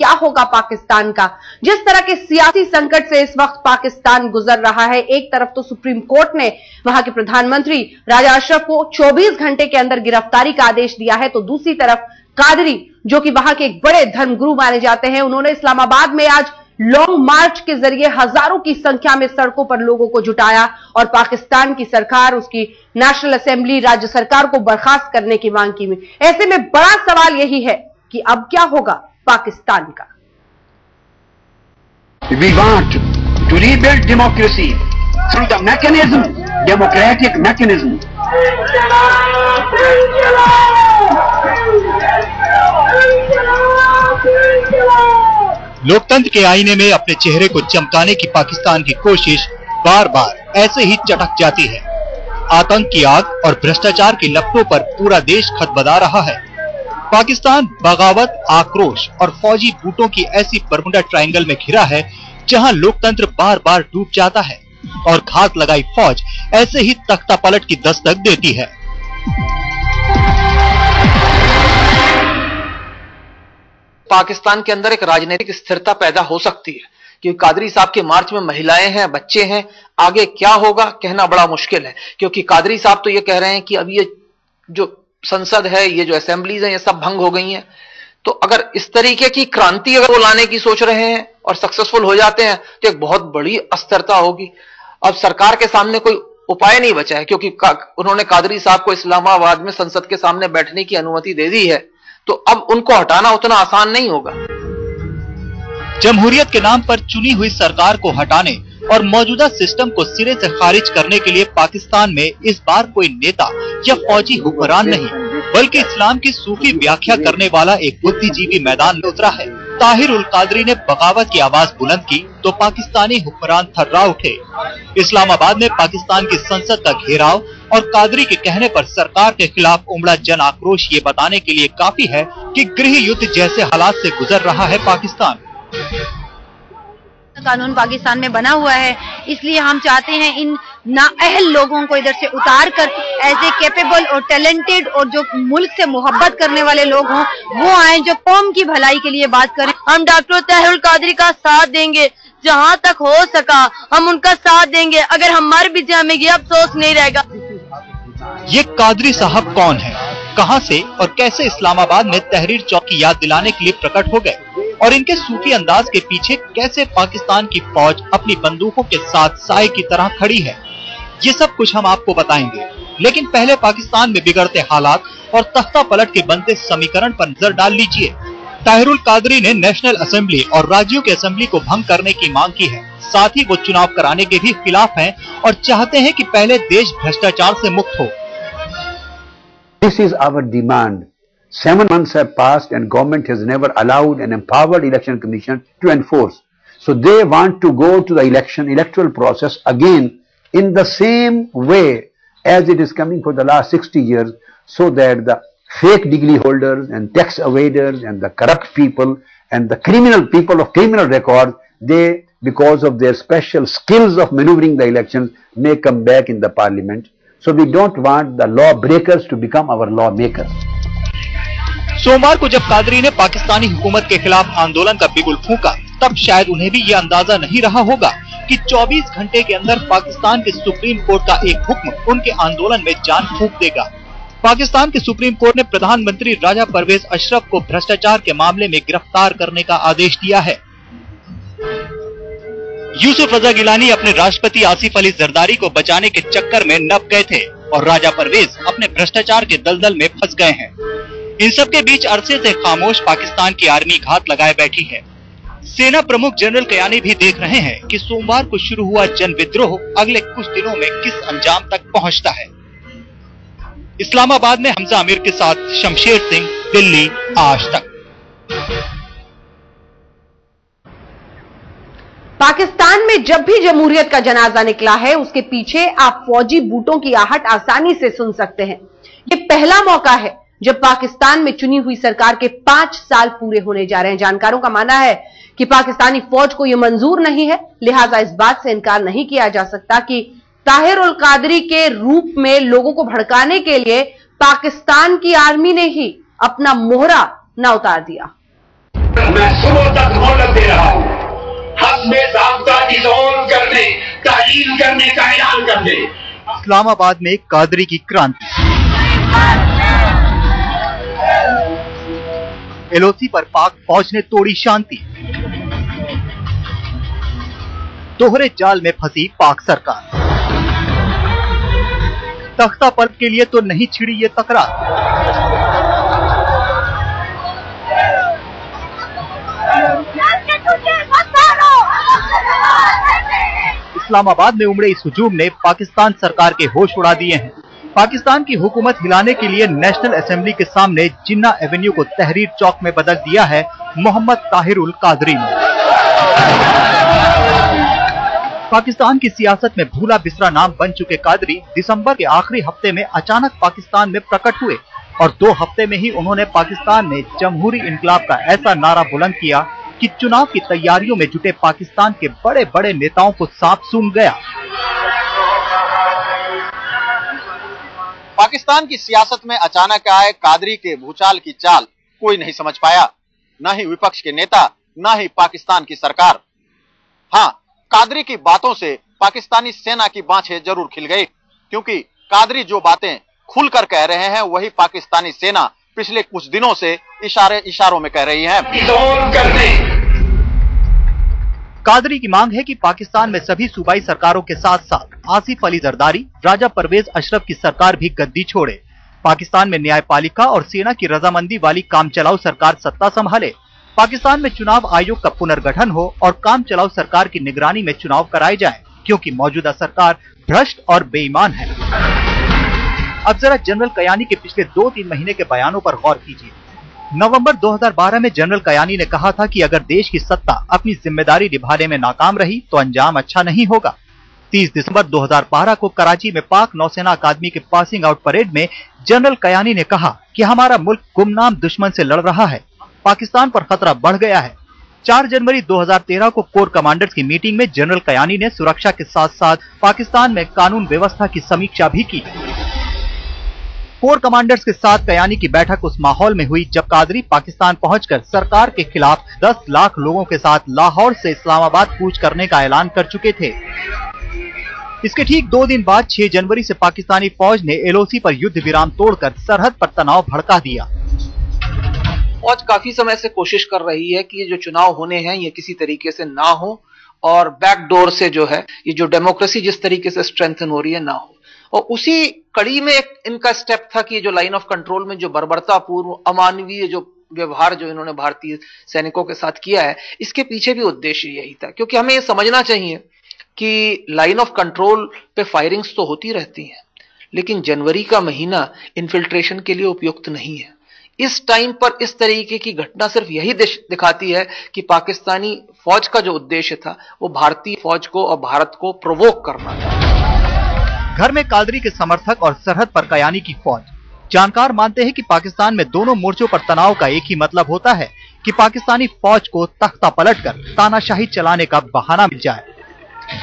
क्या होगा पाकिस्तान का। जिस तरह के सियासी संकट से इस वक्त पाकिस्तान गुजर रहा है, एक तरफ तो सुप्रीम कोर्ट ने वहां के प्रधानमंत्री राजा अशरफ को 24 घंटे के अंदर गिरफ्तारी का आदेश दिया है, तो दूसरी तरफ कादरी जो कि वहां के एक बड़े धर्मगुरु माने जाते हैं, उन्होंने इस्लामाबाद में आज लॉन्ग मार्च के जरिए हजारों की संख्या में सड़कों पर लोगों को जुटाया और पाकिस्तान की सरकार, उसकी नेशनल असेंबली, राज्य सरकार को बर्खास्त करने की मांग की। ऐसे में बड़ा सवाल यही है कि अब क्या होगा पाकिस्तान का। We want to rebuild democracy through the mechanism, democratic mechanism. लोकतंत्र के आईने में अपने चेहरे को चमकाने की पाकिस्तान की कोशिश बार बार ऐसे ही चटक जाती है। आतंक की आग और भ्रष्टाचार की लपटों पर पूरा देश खतबदा रहा है। पाकिस्तान बगावत, आक्रोश और फौजी बूटों की ऐसी बरमुडा ट्रायंगल में घिरा है जहां लोकतंत्र बार बार डूब जाता है और घात लगाई फौज ऐसे ही तख्ता पलट की दस्तक देती है। पाकिस्तान के अंदर एक राजनीतिक स्थिरता पैदा हो सकती है क्योंकि कादरी साहब के मार्च में महिलाएं हैं, बच्चे हैं। आगे क्या होगा कहना बड़ा मुश्किल है क्योंकि कादरी साहब तो ये कह रहे हैं कि अब ये जो संसद है, ये जो असेंबलीज हैं, ये सब भंग हो गई हैं। तो अगर इस तरीके की क्रांति अगर वो लाने की सोच रहे हैं और सक्सेसफुल हो जाते हैं तो एक बहुत बड़ी अस्थिरता होगी। अब सरकार के सामने कोई उपाय नहीं बचा है क्योंकि उन्होंने कादरी साहब को इस्लामाबाद में संसद के सामने बैठने की अनुमति दे दी है, तो अब उनको हटाना उतना आसान नहीं होगा। जमहूरियत के नाम पर चुनी हुई सरकार को हटाने और मौजूदा सिस्टम को सिरे से खारिज करने के लिए पाकिस्तान में इस बार कोई नेता या फौजी हुक्मरान नहीं, बल्कि इस्लाम की सूफी व्याख्या करने वाला एक बुद्धिजीवी मैदान में उतरा है। ताहिर उल कादरी ने बगावत की आवाज बुलंद की तो पाकिस्तानी हुक्मरान थर्रा उठे। इस्लामाबाद में पाकिस्तान की संसद का घेराव और कादरी के कहने पर सरकार के खिलाफ उमड़ा जन आक्रोश ये बताने के लिए काफी है कि गृह युद्ध जैसे हालात से गुजर रहा है पाकिस्तान। कानून पाकिस्तान में बना हुआ है, इसलिए हम चाहते हैं इन नाअहल लोगों को इधर से उतार कर ऐसे कैपेबल और टैलेंटेड और जो मुल्क से मोहब्बत करने वाले लोग हों वो आए जो कौम की भलाई के लिए बात करें। हम डॉक्टर ताहिर उल कादरी का साथ देंगे, जहां तक हो सका हम उनका साथ देंगे। अगर हम मर भी जाए हमें ये अफसोस नहीं रहेगा। ये कादरी साहब कौन है, कहां से और कैसे इस्लामाबाद में तहरीर चौक की याद दिलाने के लिए प्रकट हो गए और इनके सूफी अंदाज के पीछे कैसे पाकिस्तान की फौज अपनी बंदूकों के साथ साए की तरह खड़ी है, ये सब कुछ हम आपको बताएंगे। लेकिन पहले पाकिस्तान में बिगड़ते हालात और तख्ता पलट के बनते समीकरण पर नजर डाल लीजिए। ताहिर उल कादरी ने नेशनल असेंबली और राज्यों की असेंबली को भंग करने की मांग की है। साथ ही वो चुनाव कराने के भी खिलाफ हैं और चाहते हैं कि पहले देश भ्रष्टाचार से मुक्त हो। This is our demand. 7 months have passed and government has never allowed an empowered election commission to enforce. So they want to go to the electoral process again in the same way as it is coming for the last 60 years, so that the fake degree holders and tax evaders and the corrupt people and the criminal people of criminal record, they, because of their special skills of maneuvering the elections, may come back in the parliament. So we don't want the law breakers to become our law makers. सोमवार को जब कादरी ने पाकिस्तानी हुकूमत के खिलाफ आंदोलन का बिगुल फूंका, तब शायद उन्हें भी ये अंदाजा नहीं रहा होगा कि 24 घंटे के अंदर पाकिस्तान के सुप्रीम कोर्ट का एक हुक्म उनके आंदोलन में जान फूंक देगा। पाकिस्तान के सुप्रीम कोर्ट ने प्रधानमंत्री राजा परवेज अशरफ को भ्रष्टाचार के मामले में गिरफ्तार करने का आदेश दिया है। यूसुफ रजा गिलानी अपने राष्ट्रपति आसिफ अली जरदारी को बचाने के चक्कर में नप गए थे और राजा परवेज अपने भ्रष्टाचार के दलदल में फंस गए हैं। इन सब के बीच अरसे से खामोश पाकिस्तान की आर्मी घात लगाए बैठी है। सेना प्रमुख जनरल कयानी भी देख रहे हैं कि सोमवार को शुरू हुआ जन विद्रोह अगले कुछ दिनों में किस अंजाम तक पहुंचता है। इस्लामाबाद में हमजा आमिर के साथ शमशेर सिंह, दिल्ली आज तक। पाकिस्तान में जब भी जमहूरियत का जनाजा निकला है, उसके पीछे आप फौजी बूटों की आहट आसानी से सुन सकते हैं। ये पहला मौका है जब पाकिस्तान में चुनी हुई सरकार के 5 साल पूरे होने जा रहे हैं। जानकारों का मानना है कि पाकिस्तानी फौज को यह मंजूर नहीं है, लिहाजा इस बात से इनकार नहीं किया जा सकता कि ताहिर उल कादरी के रूप में लोगों को भड़काने के लिए पाकिस्तान की आर्मी ने ही अपना मोहरा न उतार दिया। मैं सुबह डिसॉल्व कर दे, तहलील करने का ऐलान कर दे। इस्लामाबाद में कादरी की क्रांति। एलओसी पर पाक फौज ने तोड़ी शांति। दोहरे जाल में फंसी पाक सरकार। तख्ता पलट के लिए तो नहीं छिड़ी ये तकरार। इस्लामाबाद में उमड़े इस हुजूम ने पाकिस्तान सरकार के होश उड़ा दिए हैं। पाकिस्तान की हुकूमत हिलाने के लिए नेशनल असेंबली के सामने जिन्ना एवेन्यू को तहरीर चौक में बदल दिया है मोहम्मद ताहिरुल कादरी ने। पाकिस्तान की सियासत में भूला बिसरा नाम बन चुके कादरी दिसंबर के आखिरी हफ्ते में अचानक पाकिस्तान में प्रकट हुए और 2 हफ्ते में ही उन्होंने पाकिस्तान में जमहूरी इनकलाब का ऐसा नारा बुलंद किया कि चुनाव की तैयारियों में जुटे पाकिस्तान के बड़े बड़े नेताओं को सांप सूंघ गया। पाकिस्तान की सियासत में अचानक आए कादरी के भूचाल की चाल कोई नहीं समझ पाया, न ही विपक्ष के नेता, न ही पाकिस्तान की सरकार। हाँ, कादरी की बातों से पाकिस्तानी सेना की बाँछें जरूर खिल गई, क्योंकि कादरी जो बातें खुलकर कह रहे हैं वही पाकिस्तानी सेना पिछले कुछ दिनों से इशारों में कह रही है। कादरी की मांग है कि पाकिस्तान में सभी सूबाई सरकारों के साथ साथ आसिफ अली जरदारी, राजा परवेज अशरफ की सरकार भी गद्दी छोड़े। पाकिस्तान में न्यायपालिका और सेना की रजामंदी वाली कामचलाऊ सरकार सत्ता संभाले। पाकिस्तान में चुनाव आयोग का पुनर्गठन हो और कामचलाऊ सरकार की निगरानी में चुनाव कराए जाएं, क्योंकि मौजूदा सरकार भ्रष्ट और बेईमान है। अब जरा जनरल कयानी के पिछले 2-3 महीने के बयानों पर गौर कीजिए। नवंबर 2012 में जनरल कयानी ने कहा था कि अगर देश की सत्ता अपनी जिम्मेदारी निभाने में नाकाम रही तो अंजाम अच्छा नहीं होगा। 30 दिसंबर 2012 को कराची में पाक नौसेना अकादमी के पासिंग आउट परेड में जनरल कयानी ने कहा कि हमारा मुल्क गुमनाम दुश्मन से लड़ रहा है, पाकिस्तान पर खतरा बढ़ गया है। 4 जनवरी 2013 को कोर कमांडर्स की मीटिंग में जनरल कयानी ने सुरक्षा के साथ साथ पाकिस्तान में कानून व्यवस्था की समीक्षा भी की। कोर कमांडर्स के साथ कयानी की बैठक उस माहौल में हुई जब कादरी पाकिस्तान पहुंचकर सरकार के खिलाफ 10 लाख लोगों के साथ लाहौर से इस्लामाबाद कूच करने का ऐलान कर चुके थे। इसके ठीक 2 दिन बाद 6 जनवरी से पाकिस्तानी फौज ने एलओसी पर युद्ध विराम तोड़कर सरहद पर तनाव भड़का दिया। फौज काफी समय से कोशिश कर रही है कि ये जो चुनाव होने हैं ये किसी तरीके से ना हो और बैकडोर से जो है ये जो डेमोक्रेसी जिस तरीके से स्ट्रेंथन हो रही है ना हो। और उसी कड़ी में एक इनका स्टेप था कि जो लाइन ऑफ कंट्रोल में जो बर्बरतापूर्व अमानवीय जो व्यवहार जो इन्होंने भारतीय सैनिकों के साथ किया है, इसके पीछे भी उद्देश्य यही था, क्योंकि हमें ये समझना चाहिए कि लाइन ऑफ कंट्रोल पे फायरिंग्स तो होती रहती हैं, लेकिन जनवरी का महीना इन्फिल्ट्रेशन के लिए उपयुक्त नहीं है। इस टाइम पर इस तरीके की घटना सिर्फ यही दिखाती है कि पाकिस्तानी फौज का जो उद्देश्य था वो भारतीय फौज को और भारत को प्रोवोक करना था। घर में कादरी के समर्थक और सरहद पर कयानी की फौज। जानकार मानते हैं कि पाकिस्तान में दोनों मोर्चों पर तनाव का एक ही मतलब होता है कि पाकिस्तानी फौज को तख्ता पलटकर तानाशाही चलाने का बहाना मिल जाए।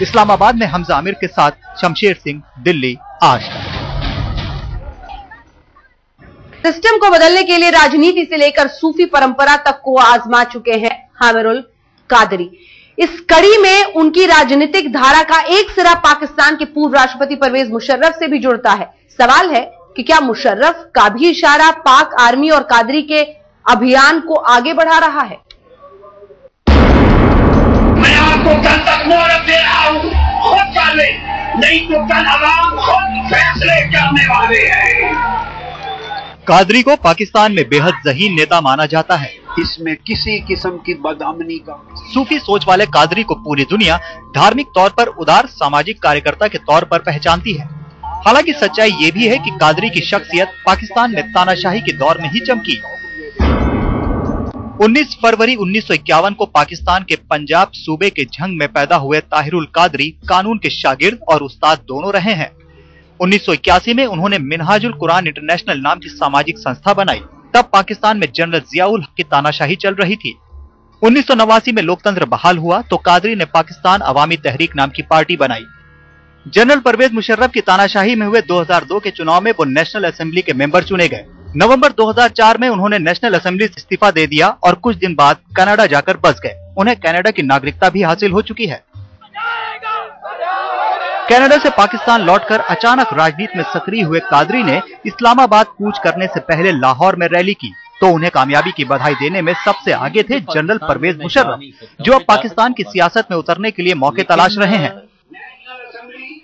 इस्लामाबाद में हमजा आमिर के साथ शमशेर सिंह, दिल्ली, आज तक। सिस्टम को बदलने के लिए राजनीति से लेकर सूफी परंपरा तक को आजमा चुके हैं हामिरुल कादरी। इस कड़ी में उनकी राजनीतिक धारा का एक सिरा पाकिस्तान के पूर्व राष्ट्रपति परवेज मुशर्रफ से भी जुड़ता है। सवाल है कि क्या मुशर्रफ का भी इशारा पाक आर्मी और कादरी के अभियान को आगे बढ़ा रहा है? मैं आपको कल तक मोहलत दे रहा हूं, खुद कर ले, नहीं तो कल अवाम खुद फैसले करने वाले हैं। कादरी को पाकिस्तान में बेहद ज़हीन नेता माना जाता है। इसमें किसी किस्म की बदअमनी का सूफी सोच वाले कादरी को पूरी दुनिया धार्मिक तौर पर उदार सामाजिक कार्यकर्ता के तौर पर पहचानती है। हालांकि सच्चाई ये भी है कि कादरी की शख्सियत पाकिस्तान में तानाशाही के दौर में ही चमकी। 19 फरवरी 1951 को पाकिस्तान के पंजाब सूबे के झंग में पैदा हुए ताहिरुल कादरी कानून के शागिर्द और उस्ताद दोनों रहे हैं। 1981 में उन्होंने मिनहाजुल कुरान इंटरनेशनल नाम की सामाजिक संस्था बनाई। तब पाकिस्तान में जनरल जियाउल हक की तानाशाही चल रही थी। 1989 में लोकतंत्र बहाल हुआ तो कादरी ने पाकिस्तान अवामी तहरीक नाम की पार्टी बनाई। जनरल परवेज मुशर्रफ की तानाशाही में हुए 2002 के चुनाव में वो नेशनल असेंबली के मेंबर चुने गए। नवंबर 2004 में उन्होंने नेशनल असेंबली से इस्तीफा दे दिया और कुछ दिन बाद कनाडा जाकर बस गए। उन्हें कनाडा की नागरिकता भी हासिल हो चुकी है। कनाडा से पाकिस्तान लौटकर अचानक राजनीति में सक्रिय हुए कादरी ने इस्लामाबाद कूच करने से पहले लाहौर में रैली की, तो उन्हें कामयाबी की बधाई देने में सबसे आगे थे जनरल परवेज मुशर्रफ, जो अब पाकिस्तान की सियासत में उतरने के लिए मौके तलाश रहे हैं।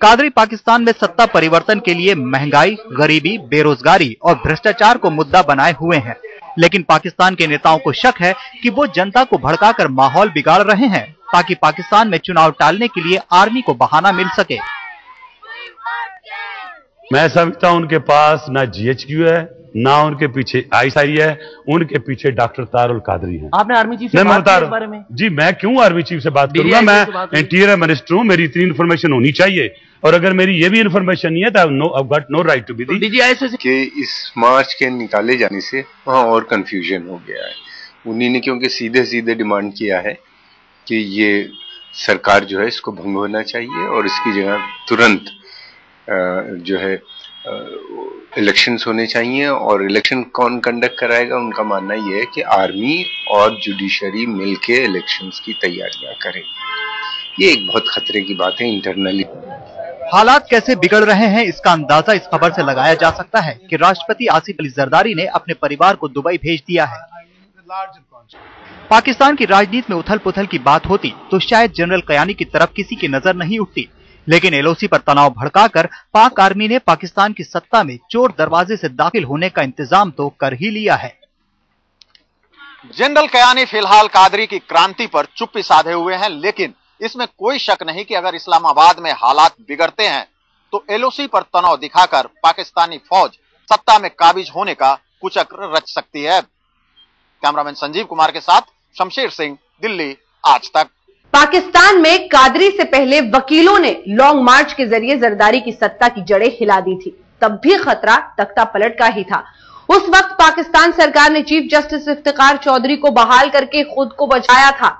कादरी पाकिस्तान में सत्ता परिवर्तन के लिए महंगाई, गरीबी, बेरोजगारी और भ्रष्टाचार को मुद्दा बनाए हुए हैं, लेकिन पाकिस्तान के नेताओं को शक है कि वो जनता को भड़काकर माहौल बिगाड़ रहे हैं ताकि पाकिस्तान में चुनाव टालने के लिए आर्मी को बहाना मिल सके। मैं समझता हूं उनके पास ना GHQ है, ना उनके पीछे ISI है, उनके पीछे डॉक्टर तारुल कादरी हैं। आपने आर्मी चीफ से बात की इस बारे में? जी, मैं क्यों आर्मी चीफ से बात करूंगा? मैं इंटीरियर मिनिस्टर हूं, मेरी इतनी इन्फॉर्मेशन होनी चाहिए, और अगर मेरी ये भी इन्फॉर्मेशन नहीं है तो I got no right to be the. कि इस मार्च के निकाले जाने से वहां और कंफ्यूजन हो गया है। उन्हीं ने क्योंकि सीधे सीधे डिमांड किया है कि ये सरकार जो है इसको भंग होना चाहिए और इसकी जगह तुरंत जो है इलेक्शंस होने चाहिए, और इलेक्शन कौन कंडक्ट कराएगा? उनका मानना यह है कि आर्मी और जुडिशरी मिलके इलेक्शंस की तैयारियां करें। ये एक बहुत खतरे की बात है इंटरनली। हालात कैसे बिगड़ रहे हैं इसका अंदाजा इस खबर से लगाया जा सकता है कि राष्ट्रपति आसिफ अली जरदारी ने अपने परिवार को दुबई भेज दिया है। पाकिस्तान की राजनीति में उथल पुथल की बात होती तो शायद जनरल कयानी की तरफ किसी की नजर नहीं उठती, लेकिन LOC पर तनाव भड़काकर पाक आर्मी ने पाकिस्तान की सत्ता में चोर दरवाजे से दाखिल होने का इंतजाम तो कर ही लिया है। जनरल कयानी फिलहाल कादरी की क्रांति पर चुप्पी साधे हुए हैं, लेकिन इसमें कोई शक नहीं कि अगर इस्लामाबाद में हालात बिगड़ते हैं तो LOC पर तनाव दिखाकर पाकिस्तानी फौज सत्ता में काबिज होने का कुचक्र रच सकती है। कैमरामैन संजीव कुमार के साथ शमशेर सिंह, दिल्ली, आज तक। पाकिस्तान में कादरी से पहले वकीलों ने लॉन्ग मार्च के जरिए जरदारी की सत्ता की जड़ें हिला दी थी, तब भी खतरा तख्ता पलट का ही था। उस वक्त पाकिस्तान सरकार ने चीफ जस्टिस इफ्तिकार चौधरी को बहाल करके खुद को बचाया था,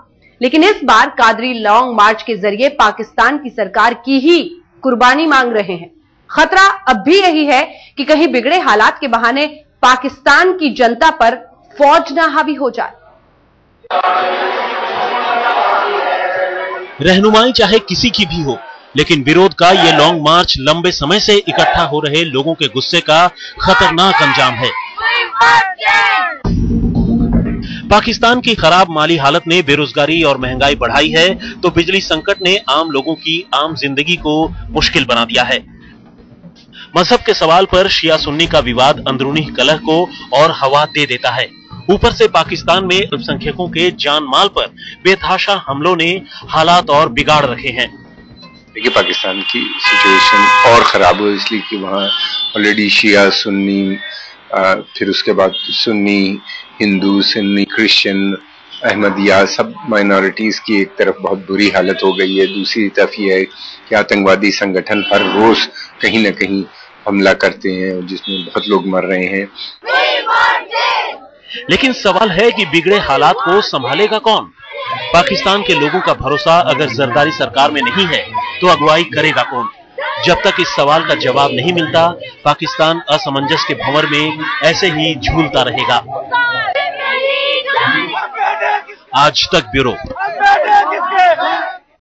लेकिन इस बार कादरी लॉन्ग मार्च के जरिए पाकिस्तान की सरकार की ही कुर्बानी मांग रहे हैं। खतरा अब भी यही है कि कहीं बिगड़े हालात के बहाने पाकिस्तान की जनता पर फौज ना हावी हो जाए। रहनुमाई चाहे किसी की भी हो, लेकिन विरोध का ये लॉन्ग मार्च लंबे समय से इकट्ठा हो रहे लोगों के गुस्से का खतरनाक अंजाम है। पाकिस्तान की खराब माली हालत ने बेरोजगारी और महंगाई बढ़ाई है, तो बिजली संकट ने आम लोगों की आम जिंदगी को मुश्किल बना दिया है। मजहब के सवाल पर शिया सुन्नी का विवाद अंदरूनी कलह को और हवा दे देता है। ऊपर से पाकिस्तान में अल्पसंख्यकों के जान माल पर बेतहाशा हमलों ने हालात और बिगाड़ रखे हैं। देखिए, पाकिस्तान की सिचुएशन और खराब हो इसलिए कि वहाँ ऑलरेडी शिया सुन्नी, फिर उसके बाद सुन्नी, हिंदू, सुन्नी, क्रिश्चियन, अहमदिया, सब माइनॉरिटीज की एक तरफ बहुत बुरी हालत हो गई है। दूसरी तरफ ये है कि आतंकवादी संगठन हर रोज कहीं न कहीं हमला करते हैं जिसमें बहुत लोग मर रहे हैं। लेकिन सवाल है कि बिगड़े हालात को संभालेगा कौन? पाकिस्तान के लोगों का भरोसा अगर जरदारी सरकार में नहीं है तो अगुवाई करेगा कौन? जब तक इस सवाल का जवाब नहीं मिलता, पाकिस्तान असमंजस के भंवर में ऐसे ही झूलता रहेगा। आज तक ब्यूरो।